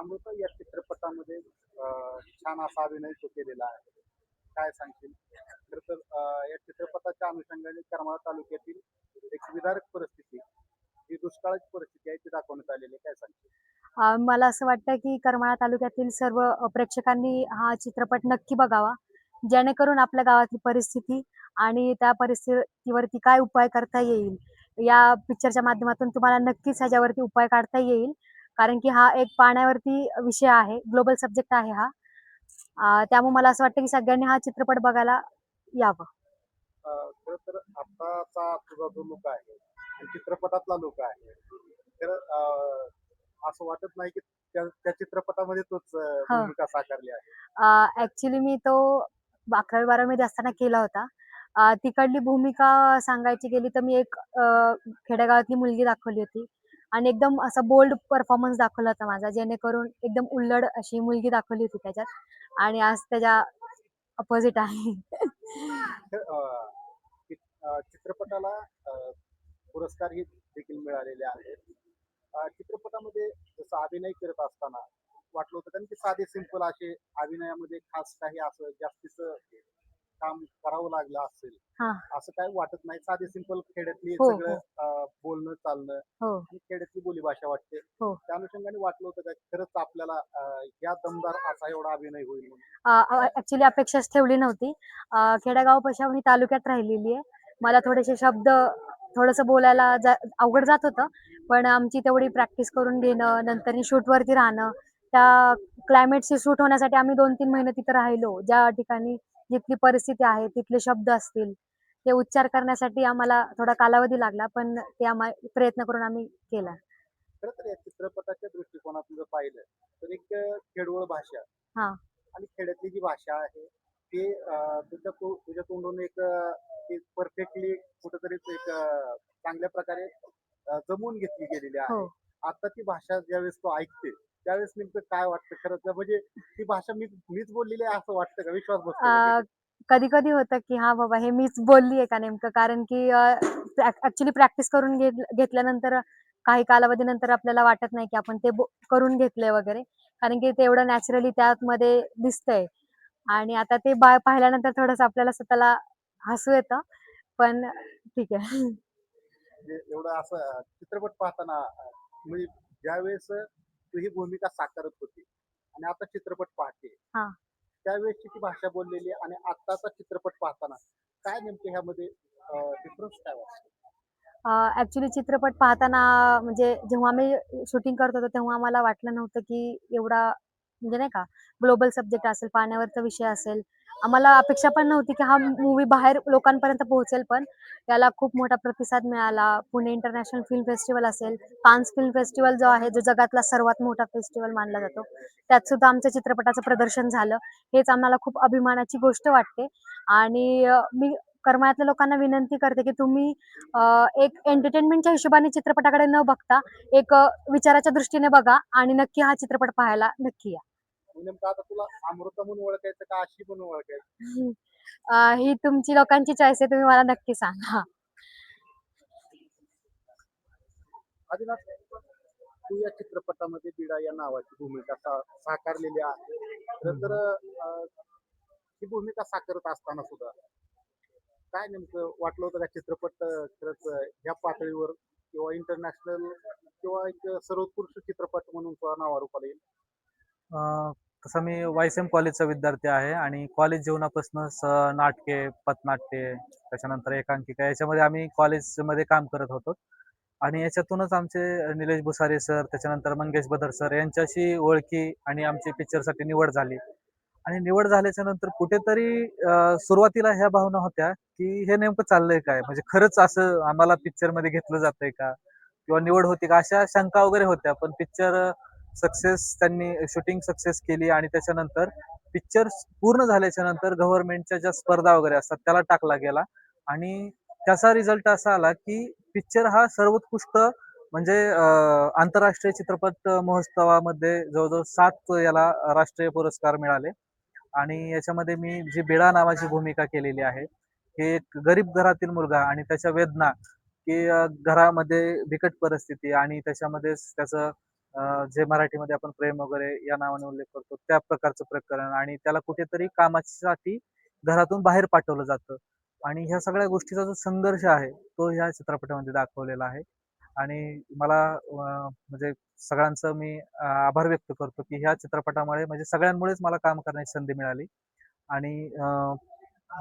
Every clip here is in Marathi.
अमृता या चित्रपटामध्ये छान असा अभिनय तो केलेला आहे. काय सांगशील? खरं तर या चित्रपटाच्या अनुषंगाने करमाळा तालुक्यातील एक विदारक परिस्थिती, जी दुष्काळाची परिस्थिती आहे ती दाखवण्यात आलेली आहे. काय सांगशील? मला असं वाटतं की करमाळा तालुक्यातील सर्व प्रेक्षकांनी हा चित्रपट नक्की बघावा. जेणेकरून आपल्या गावातली परिस्थिती आणि त्या परिस्थितीवरती काय उपाय करता येईल, या पिक्चरच्या माध्यमातून तुम्हाला नक्कीच ह्याच्यावरती उपाय काढता येईल. कारण की हा एक पाण्यावरती विषय आहे, ग्लोबल सब्जेक्ट आहे हा. त्यामुळे मला असं वाटतं की सगळ्यांनी हा चित्रपट बघायला यावं. खरं तर आत्ताचा तुझा जो लूक आहे आणि चित्रपटातला लूक आहे, तर असं वाटत नाही की त्या चित्रपटामध्ये तोच हो. भूमिका साकारली आहे. ॲक्चुअली मी तो 11वी-12वी असताना केला होता. तिकडली भूमिका सांगायची गेली तर मी एक खेडेगावातली मुलगी दाखवली होती आणि एकदम असा बोल्ड परफॉर्मन्स दाखवला होता माझा, जेणेकरून एकदम उल्लड अशी मुलगी दाखवली होती त्याच्यात आणि आज त्याच्या अपोझिट आहे. तर चित्रपटाला अ, पुरस्कारही देखील मिळालेले आहेत. चित्रपटामध्ये जसं अभिनय करत असताना वाटलं होतं कारण की साधे सिंपल असे अभिनयामध्ये खास काही असं जास्तीचं काम करावं लागलं असेल, हां. असं काही वाटत नाही. साधे सिंपल खेड्यातली हो, सगळं हो, बोलणं चालणं हो, आणि खेड्यातली बोलीभाषा वाटते. हो. त्या अनुषंगाने वाटलं होतं का खरंच आपल्याला या दमदार असा एवढा अभिनय होईल म्हणून? ॲक्चुअली अपेक्षाच ठेवली नव्हती. खेडेगावापेक्षा मी तालुक्यात राहिलेली आहे. मला थोडेसे शब्द थोडंसं बोलायला अवघड जात होतं. पण आमची तेवढी प्रॅक्टिस करून घेणं, नंतर शूटवरती राहणं, त्या क्लायमेटशी सूट होण्यासाठी आम्ही 2-3 महिने तिथं राहिलो. ज्या ठिकाणी जिथली परिस्थिती आहे, तिथले शब्द असतील, ते उच्चार करण्यासाठी आम्हाला थोडा कालावधी लागला. पण ते प्रयत्न करून आम्ही केला. खरं तर या चित्रपटाच्या दृष्टिकोनातून जर पाहिलं तर एक खेडवळ भाषा हां. आणि खेड्यातली जी भाषा आहे ती तुझ्या तोंडून परफेक्टली कुठेतरी एक चांगल्या प्रकारे जमवून घेतली गेलेली हो. आहे. आता ती भाषा ज्यावेळेस तू ऐकते त्यावेळेस नेमकं काय वाटतं खरं तर म्हणजे ती भाषा मीच बोललेली आहे असं वाटतं का? विश्वास बसतो का अ, कधी? कधी-कधी होतं, की हां बाबा हे मीच बोलली आहे का नेमकं? कारण की ॲक्चुअली प्रॅक्टिस करून घेतल्यानंतर काही कालावधीनंतर आपल्याला वाटत नाही, की आपण ते करून घेतलंय वगैरे. कारण की ते एवढं नॅचरली त्यामध्ये दिसतंय आणि आता ते पाहिल्यानंतर थोडंसं आपल्याला स्वतःला हसू येतं. पण ठीक आहे. म्हणजे एवढं असं चित्रपट पाहताना म्हणजे ज्यावेळेस तू ही भूमिका साकारत होती आणि आता चित्रपट पाहते हां. त्यावेळेसची ती भाषा बोललेली आणि आत्ताचा चित्रपट पाहताना काय नेमकं ह्यामध्ये डिफरन्स काय वाटतं? चित्रपट पाहताना म्हणजे जेव्हा मी शूटिंग करत होतो, तेव्हा मला वाटलं नव्हतं, की एवढा म्हणजे नाही का ग्लोबल सब्जेक्ट असेल, पाण्यावरचा विषय असेल. आम्हाला अपेक्षा पण नव्हती, की हा मूव्ही बाहेर लोकांपर्यंत पोहोचेल पण. याला खूप मोठा प्रतिसाद मिळाला. पुणे इंटरनॅशनल फिल्म फेस्टिव्हल असेल, कान्स फिल्म फेस्टिव्हल जो आहे, जो जगातला सर्वात मोठा फेस्टिव्हल मानला जातो. त्यात सुद्धा आमच्या चित्रपटाचं प्रदर्शन झालं. हेच आम्हाला खूप अभिमानाची गोष्ट वाटते आणि मी करमाळ्यातल्या लोकांना विनंती करते, की तुम्ही एक एंटरटेनमेंटच्या हिशोबाने चित्रपटाकडे न बघता एक विचाराच्या दृष्टीने बघा आणि नक्की हा चित्रपट पाहायला नक्की या. आणि नेमकं आता तुला अमृता म्हणून ओळखायचं का अशी म्हणून ओळखायचं? ही तुमची लोकांची चॉईस आहे. तुम्ही मला नक्की सांगा. आदिनाथ, तू या चित्रपटामध्ये बिडा या नावाची भूमिका साकारलेली आहे. खरं तर ही भूमिका साकारत असताना सुद्धा काय नेमकं वाटलं होतं का चित्रपट खरंच ह्या पातळीवर किंवा इंटरनॅशनल किंवा एक सर्वोत्कृष्ट चित्रपट म्हणून तुझ्या नावारूपाला येईल? अ, तसं मी वायसीएम कॉलेजचा विद्यार्थी आहे आणि कॉलेज जीवनापासूनच नाटके, पथनाट्ये, त्याच्यानंतर एकांकिका याच्यामध्ये आम्ही कॉलेजमध्ये काम करत होतो आणि याच्यातूनच आमचे निलेश भुसारे सर, त्याच्यानंतर मंगेश बदर सर यांच्याशी ओळखी आणि आमची पिक्चरसाठी निवड झाली. आणि निवड झाल्याच्या नंतर कुठेतरी सुरुवातीला ह्या भावना होत्या, की हे नेमकं चाललंय काय? म्हणजे खरंच असं आम्हाला पिक्चरमध्ये घेतलं जातंय का? किंवा निवड होती का? अशा शंका वगैरे होत्या. पण पिक्चर सक्सेस त्यांनी शूटिंग सक्सेस केली आणि त्याच्यानंतर पिक्चर पूर्ण झाल्याच्या नंतर गव्हर्नमेंटच्या ज्या स्पर्धा वगैरे असतात त्याला टाकला गेला आणि त्याचा रिझल्ट असा आला, की पिक्चर हा सर्वोत्कृष्ट म्हणजे आंतरराष्ट्रीय चित्रपट महोत्सवामध्ये जवळ-जवळ 7 याला राष्ट्रीय पुरस्कार मिळाले. आणि याच्यामध्ये मी जी बिळा नावाची भूमिका केलेली आहे. हे एक गरीब घरातील मुलगा आणि त्याच्या वेदना, की घरामध्ये बिकट परिस्थिती आणि त्याच्यामध्येच त्याचं जे मराठीमध्ये आपण प्रेम वगैरे या नावाने उल्लेख करतो त्या प्रकारचं प्रकरण आणि त्याला कुठेतरी कामासाठी घरातून बाहेर पाठवलं जातं आणि ह्या सगळ्या गोष्टीचा जो संघर्ष आहे तो ह्या चित्रपटामध्ये दाखवलेला आहे आणि मला म्हणजे सगळ्यांचं मी आभार व्यक्त करतो की ह्या चित्रपटामुळे म्हणजे सगळ्यांमुळेच मला काम करण्याची संधी मिळाली आणि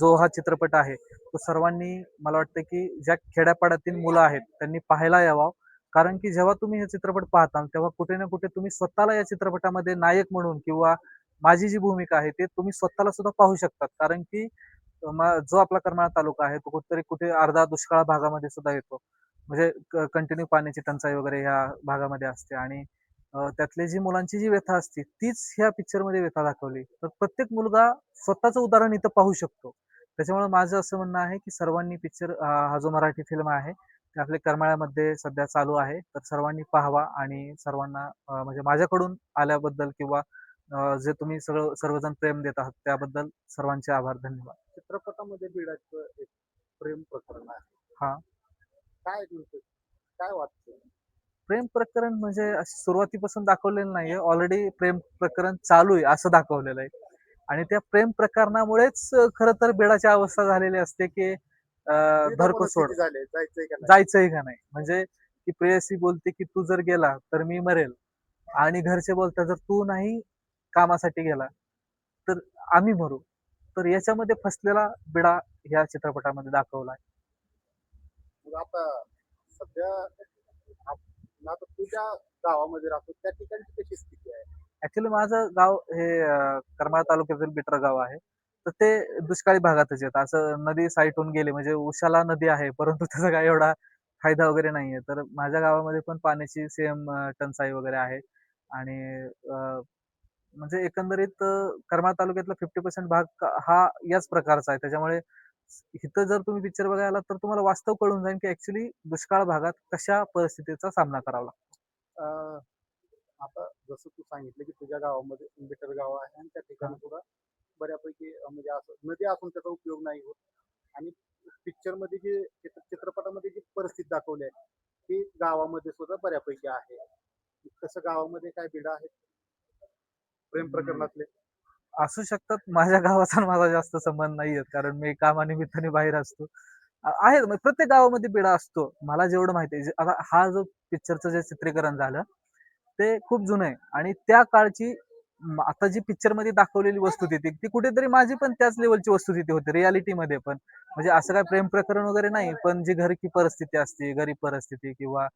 जो हा चित्रपट आहे तो सर्वांनी मला वाटतं की ज्या खेड्यापाड्यातील मुलं आहेत त्यांनी पाहायला यावा कारण की जेव्हा तुम्ही हे चित्रपट पाहता तेव्हा कुठे ना कुठे तुम्ही स्वतःला या चित्रपटामध्ये नायक म्हणून किंवा माझी जी भूमिका आहे ते तुम्ही स्वतःला सुद्धा पाहू शकतात कारण की जो आपला करमाळा तालुका आहे तो कुठेतरी कुठे अर्धा दुष्काळ भागामध्ये सुद्धा येतो म्हणजे कंटिन्यू पाण्याची टंचाई वगैरे ह्या भागामध्ये असते आणि त्यातली जी मुलांची जी व्यथा असते तीच ह्या पिक्चर मध्ये व्यथा दाखवली तर प्रत्येक मुलगा स्वतःचं उदाहरण इथं पाहू शकतो त्याच्यामुळे माझं असं म्हणणं आहे की सर्वांनी पिक्चर हा जो मराठी फिल्म आहे ते आपल्या करमाळ्यामध्ये सध्या चालू आहे तर सर्वांनी पाहावा आणि सर्वांना म्हणजे माझ्याकडून आल्याबद्दल किंवा जे तुम्ही सर्वजण प्रेम देत आहात त्याबद्दल सर्वांचे आभार धन्यवाद चित्रपटामध्ये बिडाचं एक प्रेम प्रकरण आहे. हा काय तुमचं काय वाटतं? प्रेम प्रकरण म्हणजे सुरुवातीपासून दाखवलेलं नाहीये ऑलरेडी प्रेम प्रकरण चालू आहे असं दाखवलेलं आहे आणि त्या प्रेम प्रकरणामुळेच खरं तर बेडाची अवस्था झालेली असते की द्विधा धरको सोड मनस्थिती झाली जायचंय का नाही? जायचंय का नाही म्हणजे ती प्रेयसी बोलते की तू जर गेला तर मी मरेल आणि घरचे बोलतात जर तू नाही कामासाठी गेला तर आम्ही मरू तर याच्यामध्ये फसलेला बिडा या चित्रपटामध्ये दाखवला आहे मग आता सध्या आता तू ज्या गावामध्ये राहतो त्या ठिकाणची कशी स्थिती आहे? ऍक्च्युली माझं गाव हे करमाळा तालुक्यातील बिटर गाव आहे तर ते दुष्काळी भागातच येतं असं नदी साईटून गेले म्हणजे उशाला नदी आहे परंतु त्याचा काय एवढा फायदा वगैरे नाहीये तर माझ्या गावामध्ये पण पाण्याची सेम टंचाई वगैरे आहे आणि म्हणजे एकंदरीत करमाळा तालुक्यातला 50% भाग हा याच प्रकारचा आहे त्याच्यामुळे इथं जर तुम्ही पिक्चर बघायला तर तुम्हाला वास्तव कळून जाईल की ऍक्च्युली दुष्काळ भागात कशा परिस्थितीचा सामना करावा लागतो अं, आता जसं तू सांगितलं की तुझ्या गावामध्ये बिटर गाव आहे आणि त्या ठिकाणी सुद्धा बऱ्यापैकी म्हणजे असं नदी असून त्याचा उपयोग नाही होत आणि पिक्चर मध्ये जे चित्रपटामध्ये जी परिस्थिती दाखवली आहे ती गावामध्ये सुद्धा बऱ्यापैकी आहे. तसं गावामध्ये काय बिडा आहेत प्रेम प्रकरणातले? असू शकतात माझ्या गावाचा आणि माझा जास्त संबंध नाहीये कारण मी कामानिमित्ताने बाहेर असतो आहे म्हणजे प्रत्येक गावामध्ये बिडा असतो मला जेवढं माहिती आहे आता हा जो पिक्चरचं जे चित्रीकरण झालं ते खूप जुनं आहे आणि त्या काळची आता जी पिक्चर मध्ये दाखवलेली वस्तुस्थिती ती कुठेतरी माझी पण त्याच लेवलची वस्तुस्थिती होती रियालिटी मध्ये पण म्हणजे असं काय प्रेम प्रकरण वगैरे नाही पण जी घरची परिस्थिती असते गरीब परिस्थिती किंवा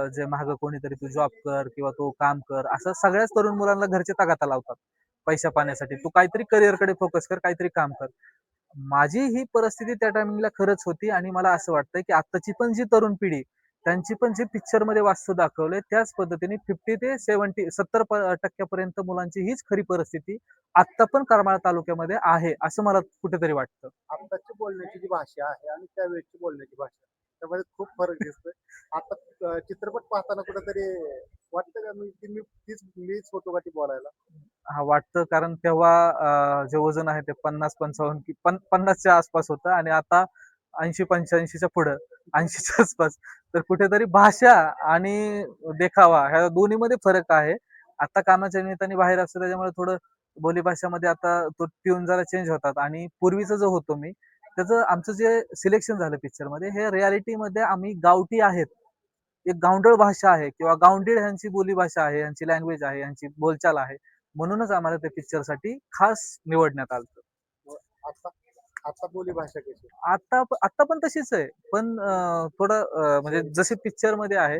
जे मागं कोणीतरी तू जॉब कर किंवा तू काम कर असं सगळ्याच तरुण मुलांना घरचे तगाता लावतात पैसा पाण्यासाठी तू काहीतरी करिअरकडे फोकस कर काहीतरी काम कर माझी ही परिस्थिती त्या टायमिंगला खरंच होती आणि मला असं वाटतं की आत्ताची पण जी तरुण पिढी त्यांची पण जे पिक्चर मध्ये वास्तव दाखवलंय त्याच पद्धतीने 50 ते 70% मुलांची हीच खरी परिस्थिती आत्ता पण करमाळा तालुक्यामध्ये आहे असं मला कुठेतरी वाटतं आत्ताची बोलण्याची जी भाषा आहे आणि त्यावेळेची बोलण्याची भाषा त्यामध्ये खूप फरक दिसतोय. आता चित्रपट पाहताना कुठेतरी वाटतं का मी मीच होतो का ती बोलायला? हा वाटतं कारण तेव्हा जे वजन आहे ते 50-55 की 50च्या आसपास होतं आणि आता 80-85च्या पुढं 80च्या आसपास तर कुठेतरी भाषा आणि देखावा ह्या दोन्हीमध्ये फरक आहे आता कामाच्या निमित्ताने बाहेर असतो त्याच्यामुळे थोडं बोलीभाषामध्ये आता तो ट्यून जरा चेंज होतात आणि पूर्वीचं जो होतो मी त्याचं आमचं जे सिलेक्शन झालं पिक्चर मध्ये हे रियालिटीमध्ये आम्ही गावठी आहेत एक गावंढळ भाषा आहे किंवा गावंढळ ह्यांची बोलीभाषा आहे यांची लँग्वेज आहे यांची बोलचाल आहे म्हणूनच आम्हाला त्या पिक्चर साठी खास निवडण्यात आलं मग आता आता बोली भाषा कशी? आता आता पण तशीच आहे पण थोडं म्हणजे जशी पिक्चर मध्ये आहे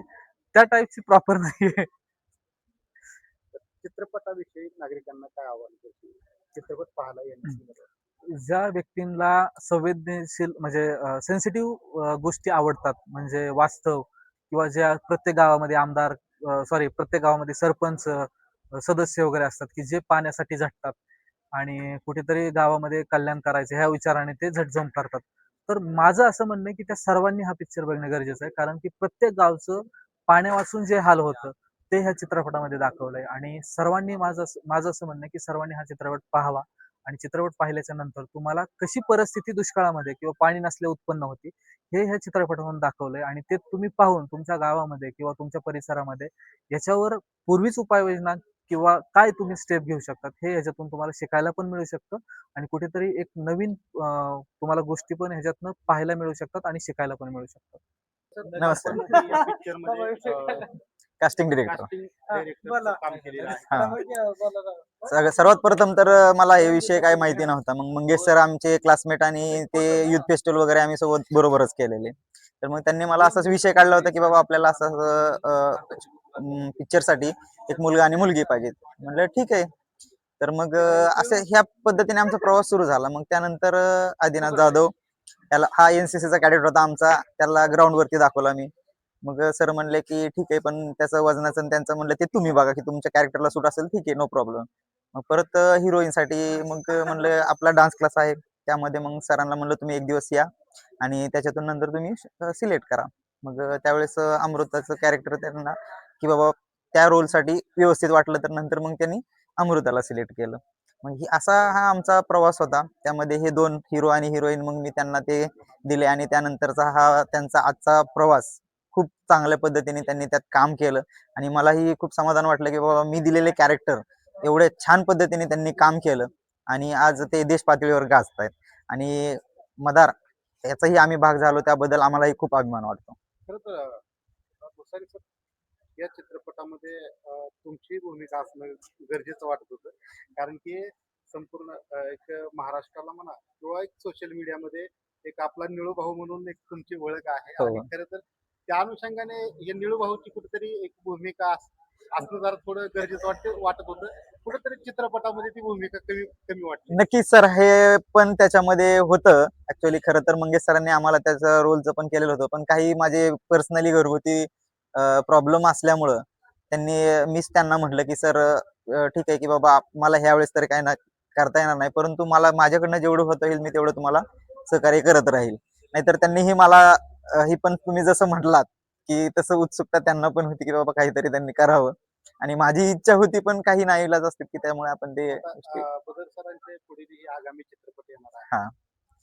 त्या टाईपची प्रॉपर नाहीये चित्रपटाविषयी नागरिकांना काय आव्हान करतील चित्रपट पाहायला येण्याची? ज्या व्यक्तींना संवेदनशील म्हणजे सेन्सिटिव्ह गोष्टी आवडतात म्हणजे वास्तव किंवा ज्या प्रत्येक गावामध्ये आमदार सॉरी प्रत्येक गावामध्ये सरपंच सदस्य वगैरे असतात की जे पाण्यासाठी झटतात आणि कुठेतरी गावामध्ये कल्याण करायचं ह्या विचाराने ते झटजम करतात तर माझं असं म्हणणं आहे की त्या सर्वांनी हा पिक्चर बघणं गरजेचं आहे कारण की प्रत्येक गावचं पाण्या वाचून जे हाल होतं ते ह्या चित्रपटामध्ये दाखवलंय आणि सर्वांनी माझं असं म्हणणं आहे की सर्वांनी हा चित्रपट पाहावा आणि चित्रपट पाहिल्याच्या नंतर तुम्हाला कशी परिस्थिती दुष्काळामध्ये किंवा पाणी नसल्या उत्पन्न होती हे ह्या चित्रपटातून दाखवलंय आणि ते तुम्ही पाहून तुमच्या गावामध्ये किंवा तुमच्या परिसरामध्ये याच्यावर पूर्वीच उपाययोजना किंवा काय तुम्ही स्टेप घेऊ शकतात हे ह्याच्यातून तुम्हाला शिकायला पण मिळू शकतं आणि कुठेतरी एक नवीन तुम्हाला गोष्टी पण ह्याच्यातनं पाहायला मिळू शकतात आणि शिकायला पण मिळू शकतात. नमस्ते. आपण या पिक्चर मध्ये कास्टिंग डिरेक्टर. कास्टिंग डायरेक्टर काम केलेलं आहे. सर्वात प्रथम तर मला हे विषय काय माहिती नव्हता. मग मंगेश सर आमचे क्लासमेट आणि ते युथ फेस्टिवल वगैरे आम्ही सोबत बरोबरच केलेले. तर मग त्यांनी मला असाच विषय काढला होता की बाबा आपल्याला असं पिक्चरसाठी एक मुलगा आणि मुलगी पाहिजेत. म्हणलं ठीक आहे. तर मग असं ह्या पद्धतीने आमचा प्रवास सुरू झाला. मग त्यानंतर आदिनाथ जाधव त्याला हा एनसीसीचा कॅडेट होता आमचा, त्याला ग्राउंड वरती दाखवला मी. मग सर म्हणले की ठीक आहे, पण त्याचं वजनाचं आणि त्यांचं म्हणलं ते तुम्ही बघा की तुमच्या कॅरेक्टरला सूट असेल ठीक आहे, नो प्रॉब्लेम. मग परत हिरोईनसाठी मग म्हणलं आपला डान्स क्लास आहे, त्यामध्ये मग सरांना म्हणलं तुम्ही एक दिवस या आणि त्याच्यातून नंतर तुम्ही सिलेक्ट करा. मग त्यावेळेस अमृताचं कॅरेक्टर त्यांना की बाबा त्या रोलसाठी व्यवस्थित वाटलं, तर नंतर मग त्यांनी अमृताला सिलेक्ट केलं. मग असा हा आमचा प्रवास होता. त्यामध्ये हे 2 हिरो आणि हिरोईन मग मी त्यांना ते दिले आणि त्यानंतरचा हा त्यांचा आजचा प्रवास खूप चांगल्या पद्धतीने त्यांनी त्यात काम केलं आणि मलाही खूप समाधान वाटलं की बाबा मी दिलेले कॅरेक्टर एवढे छान पद्धतीने त्यांनी काम केलं आणि आज ते देश पातळीवर गाजतायत आणि मदार याचाही आम्ही भाग झालो, त्याबद्दल आम्हालाही खूप अभिमान वाटतो. खरं तर भुसारी सर, या चित्रपटामध्ये तुमची भूमिका असणं गरजेचं वाटत होतं. कारण की संपूर्ण एक महाराष्ट्राला म्हणा किंवा एक सोशल मीडियामध्ये एक आपला निळू भाऊ म्हणून एक तुमची ओळख आहे हो. आणि खरं तर त्या अनुषंगाने हे निळू भाऊची कुठेतरी एक भूमिका असणं जरा थोडं गरजेचं वाटत होतं. कुठेतरी चित्रपटामध्ये ती भूमिका कमी कमी वाटली. नक्कीच सर, हे पण त्याच्यामध्ये होतं. ऍक्च्युअली खरं तर मंगेश सरांनी आम्हाला त्याचं रोलचं पण केलेलं होतं, पण काही माझे पर्सनली घरगुती प्रॉब्लेम असल्यामुळं मीच त्यांना म्हटलं की सर ठीक आहे की बाबा मला ह्या वेळेस तर काय ना करता येणार नाही, परंतु मला माझ्याकडनं जेवढं होता येईल मी तेवढं तुम्हाला सहकार्य करत राहील. नाहीतर त्यांनीही मला ही पण तुम्ही जसं म्हटलात की तसं उत्सुकता त्यांना पण होती की बाबा काहीतरी त्यांनी करावं आणि माझी इच्छा होती, पण काही नाईलाज असते की त्यामुळे आपण ते गोष्टी बदर सरांचे पुढील ही आगामी चित्रपट येणार आहे, हा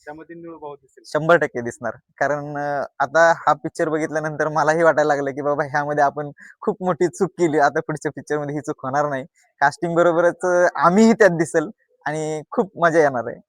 त्यामध्ये निळू भाऊ दिसेल. 100% दिसणार. कारण आता हा पिक्चर बघितल्यानंतर मलाही वाटायला लागलं की बाबा ह्यामध्ये आपण खूप मोठी चूक केली, आता पुढच्या पिक्चर मध्ये ही चूक होणार नाही. कास्टिंग बरोबरच आम्हीही त्यात दिसेल आणि खूप मजा येणार आहे.